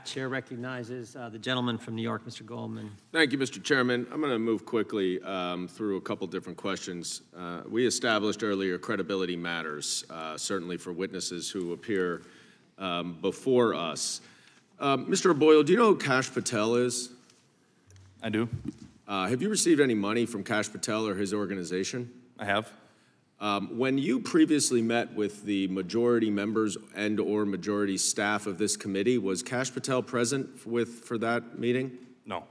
Chair recognizes the gentleman from New York, Mr. Goldman. Thank you, Mr. Chairman. I'm going to move quickly through a couple different questions. We established earlier credibility matters, certainly for witnesses who appear before us. Mr. Boyle, do you know who Kash Patel is? I do. Have you received any money from Kash Patel or his organization? I have. When you previously met with the majority members and/or majority staff of this committee, was Kash Patel present for that meeting? No.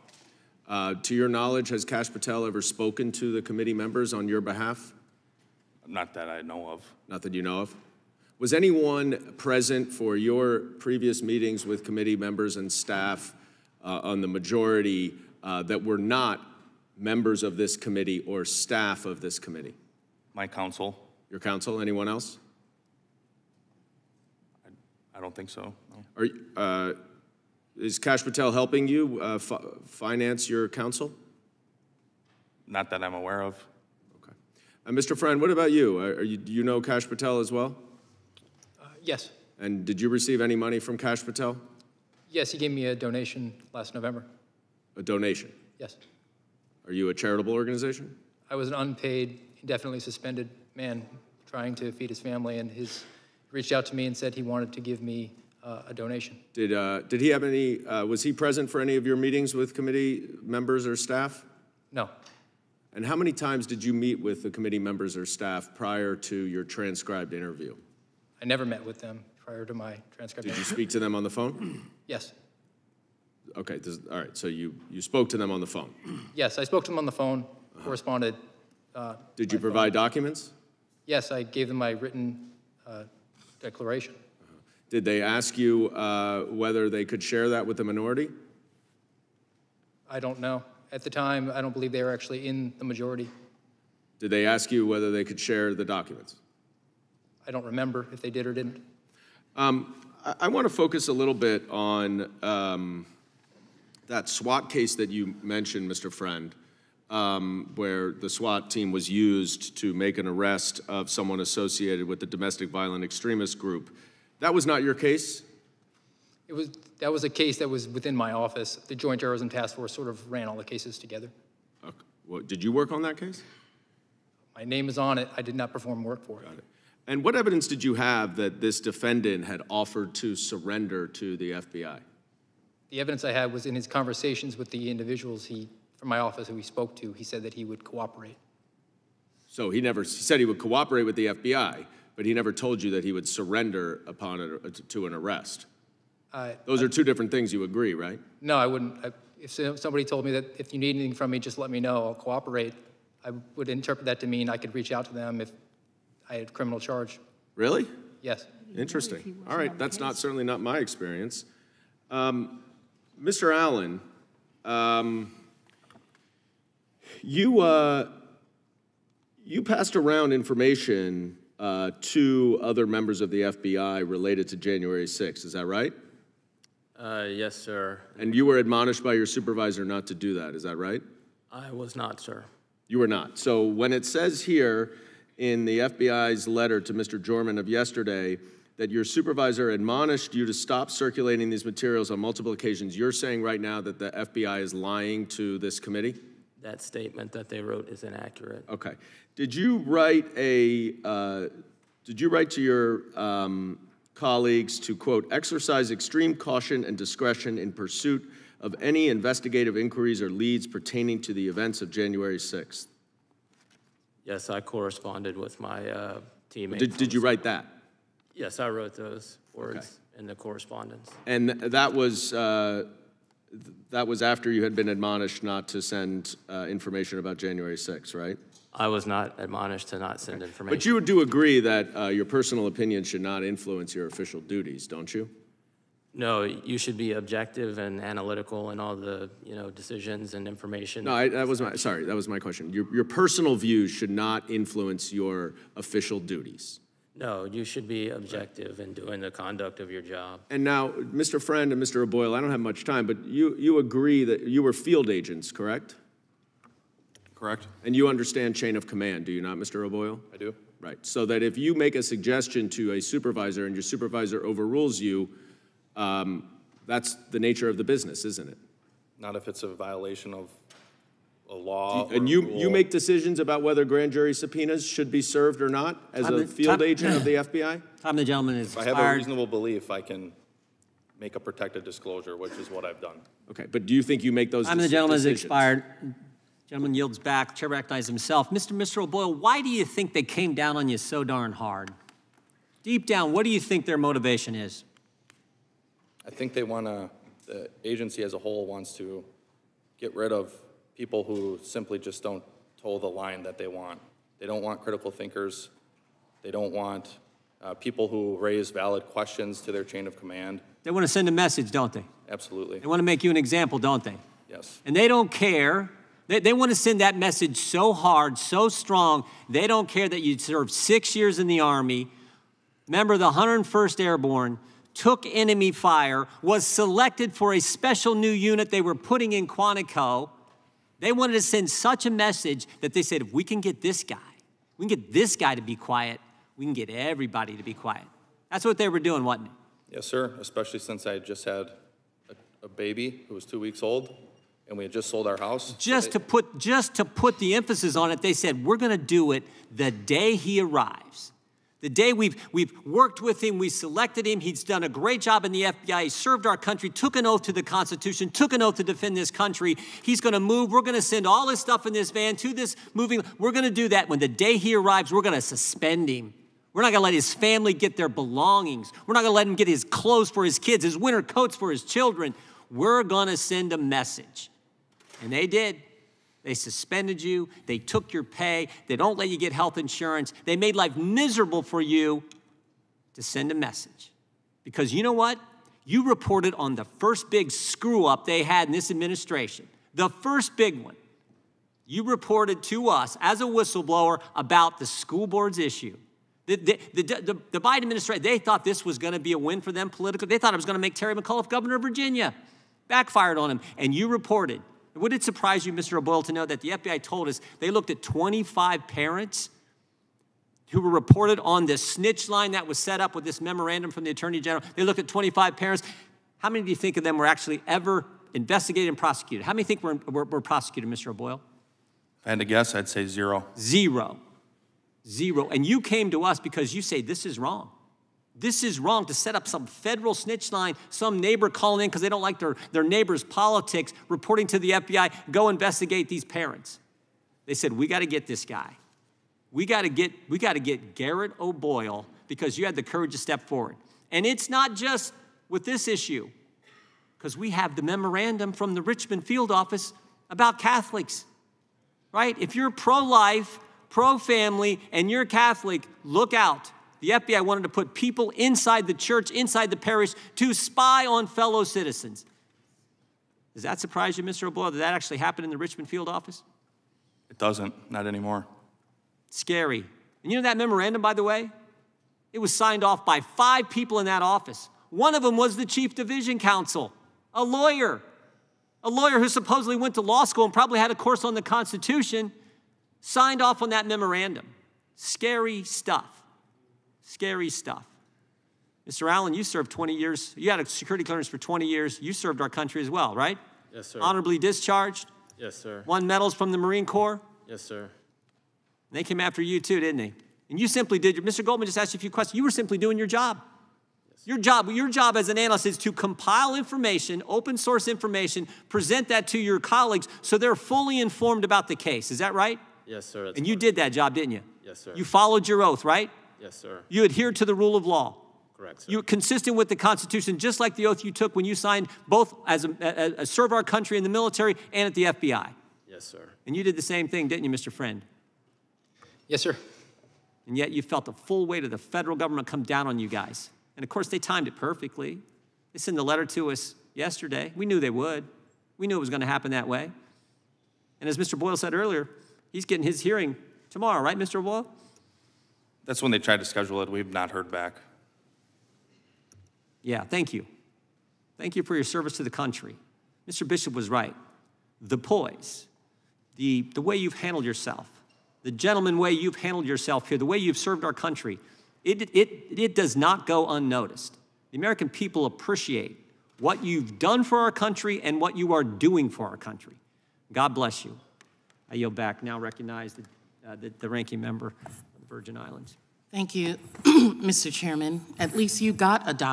To your knowledge, has Kash Patel ever spoken to the committee members on your behalf? Not that I know of. Not that you know of. Was anyone present for your previous meetings with committee members and staff on the majority that were not members of this committee or staff of this committee? My counsel. Your counsel? Anyone else? I don't think so. No. Is Kash Patel helping you finance your counsel? Not that I'm aware of. Okay. Mr. Friend, what about you? Do you know Kash Patel as well? Yes. And did you receive any money from Kash Patel? Yes, he gave me a donation last November. A donation? Yes. Are you a charitable organization? I was an unpaid, indefinitely suspended man trying to feed his family, and he reached out to me and said he wanted to give me a donation. Did he have any, was he present for any of your meetings with committee members or staff? No. And how many times did you meet with the committee members or staff prior to your transcribed interview? I never met with them prior to my transcript. Did you speak to them on the phone? Yes. Okay, all right, so you spoke to them on the phone? Yes, I spoke to them on the phone, corresponded. Did you provide documents? Yes, I gave them my written declaration. Did they ask you whether they could share that with the minority? I don't know. At the time, I don't believe they were actually in the majority. Did they ask you whether they could share the documents? I don't remember if they did or didn't. I want to focus a little bit on that SWAT case that you mentioned, Mr. Friend, where the SWAT team was used to make an arrest of someone associated with the domestic violent extremist group. That was not your case? That was a case that was within my office. The Joint Terrorism Task Force sort of ran all the cases together. Okay. Well, did you work on that case? My name is on it. I did not perform work for it. Got it. And what evidence did you have that this defendant had offered to surrender to the FBI? The evidence I had was in his conversations with the individuals from my office who he spoke to. He said that he would cooperate. So he said he would cooperate with the FBI, but he never told you that he would surrender to an arrest. Those are two different things, you agree, right? No, I wouldn't. If somebody told me that if you need anything from me, just let me know, I'll cooperate, I would interpret that to mean I could reach out to them if I had a criminal charge. Really? Yes. Interesting. All right, that's certainly not my experience. Mr. Allen, you passed around information to other members of the FBI related to January 6th, is that right? Yes, sir. And you were admonished by your supervisor not to do that, is that right? I was not, sir. You were not. So when it says here in the FBI's letter to Mr. Jorman of yesterday that your supervisor admonished you to stop circulating these materials on multiple occasions, you're saying right now that the FBI is lying to this committee? That statement that they wrote is inaccurate. Okay. Did you write to your colleagues to, quote, exercise extreme caution and discretion in pursuit of any investigative inquiries or leads pertaining to the events of January 6th? Yes, I corresponded with my teammate. Did you write that? Yes, I wrote those words in the correspondence. And that was after you had been admonished not to send information about January 6th, right? I was not admonished to not send information. But you do agree that your personal opinion should not influence your official duties, don't you? No, you should be objective and analytical in all the decisions and information. No, that was my question. Your personal views should not influence your official duties. No, you should be objective in doing the conduct of your job. And now, Mr. Friend and Mr. O'Boyle, I don't have much time, but you agree that you were field agents, correct? Correct. And you understand chain of command, do you not, Mr. O'Boyle? I do. Right. So that if you make a suggestion to a supervisor and your supervisor overrules you, That's the nature of the business, isn't it? Not if it's a violation of a law or And a you rule. make decisions about whether grand jury subpoenas should be served or not as a field agent of the FBI? Time the gentleman is If I have a expired. reasonable belief, I can make a protected disclosure, which is what I've done. Okay, but do you think you make those Time the gentleman is decisions? expired. Gentleman yields back. Chair recognizes himself. Mr. O'Boyle, why do you think they came down on you so darn hard? Deep down, what do you think their motivation is? I think they want to, the agency as a whole wants to get rid of people who simply just don't toe the line that they want. They don't want critical thinkers. They don't want people who raise valid questions to their chain of command. They want to send a message, don't they? Absolutely. They want to make you an example, don't they? Yes. And they don't care. They want to send that message so hard, so strong, they don't care that you served 6 years in the Army, member of the 101st Airborne, took enemy fire, was selected for a special new unit they were putting in Quantico. They wanted to send such a message that they said, if we can get this guy, we can get this guy to be quiet, we can get everybody to be quiet. That's what they were doing, wasn't it? Yes, sir, especially since I just had a baby who was 2 weeks old, and we had just sold our house. Just to put the emphasis on it, they said, we're going to do it the day he arrives. The day we've worked with him, we selected him, he's done a great job in the FBI, he served our country, took an oath to the Constitution, took an oath to defend this country. He's going to move, we're going to send all his stuff in this van to this moving, we're going to do that. When the day he arrives, we're going to suspend him. We're not going to let his family get their belongings. We're not going to let him get his clothes for his kids, his winter coats for his children. We're going to send a message. And they did. They suspended you. They took your pay. They don't let you get health insurance. They made life miserable for you to send a message. Because you know what? You reported on the first big screw up they had in this administration. The first big one. You reported to us as a whistleblower about the school board's issue. The Biden administration, they thought this was going to be a win for them politically. They thought it was going to make Terry McAuliffe governor of Virginia. Backfired on him. And you reported. Would it surprise you, Mr. O'Boyle, to know that the FBI told us they looked at 25 parents who were reported on this snitch line that was set up with this memorandum from the Attorney General? They looked at 25 parents. How many do you think of them were actually ever investigated and prosecuted? How many think were prosecuted, Mr. O'Boyle? If I had to guess, I'd say 0. 0. 0. And you came to us because you say this is wrong. This is wrong to set up some federal snitch line, some neighbor calling in because they don't like their neighbor's politics, reporting to the FBI, go investigate these parents. They said, we got to get this guy. We got to get Garrett O'Boyle because you had the courage to step forward. And it's not just with this issue, because we have the memorandum from the Richmond field office about Catholics, right? If you're pro-life, pro-family, and you're Catholic, look out. The FBI wanted to put people inside the church, inside the parish, to spy on fellow citizens. Does that surprise you, Mr. O'Boyle? Did that actually happen in the Richmond field office? It doesn't, not anymore. Scary. And you know that memorandum, by the way? It was signed off by 5 people in that office. One of them was the chief division counsel, a lawyer who supposedly went to law school and probably had a course on the Constitution, signed off on that memorandum. Scary stuff. Scary stuff. Mr. Allen, you served 20 years. You had a security clearance for 20 years. You served our country as well, right? Yes, sir. Honorably discharged. Yes, sir. Won medals from the Marine Corps. Yes, sir. And they came after you too, didn't they? And you simply did. Mr. Goldman just asked you a few questions. You were simply doing your job. Yes. Your job as an analyst is to compile information, open source information, present that to your colleagues so they're fully informed about the case. Is that right? Yes, sir. And you did that job, didn't you? Yes, sir. You followed your oath, right? Yes, sir. You adhered to the rule of law. Correct, sir. You were consistent with the Constitution, just like the oath you took when you signed both as serve our country in the military and at the FBI. Yes, sir. And you did the same thing, didn't you, Mr. Friend? Yes, sir. And yet you felt the full weight of the federal government come down on you guys. And of course, they timed it perfectly. They sent a letter to us yesterday. We knew they would. We knew it was going to happen that way. And as Mr. Boyle said earlier, he's getting his hearing tomorrow, right, Mr. Boyle? That's when they tried to schedule it. We've not heard back. Yeah, thank you. Thank you for your service to the country. Mr. Bishop was right. The poise, the way you've handled yourself, the gentleman way you've handled yourself here, the way you've served our country, it does not go unnoticed. The American people appreciate what you've done for our country and what you are doing for our country. God bless you. I yield back. Now recognize the ranking member of the Virgin Islands. Thank you, Mr. Chairman. At least you got a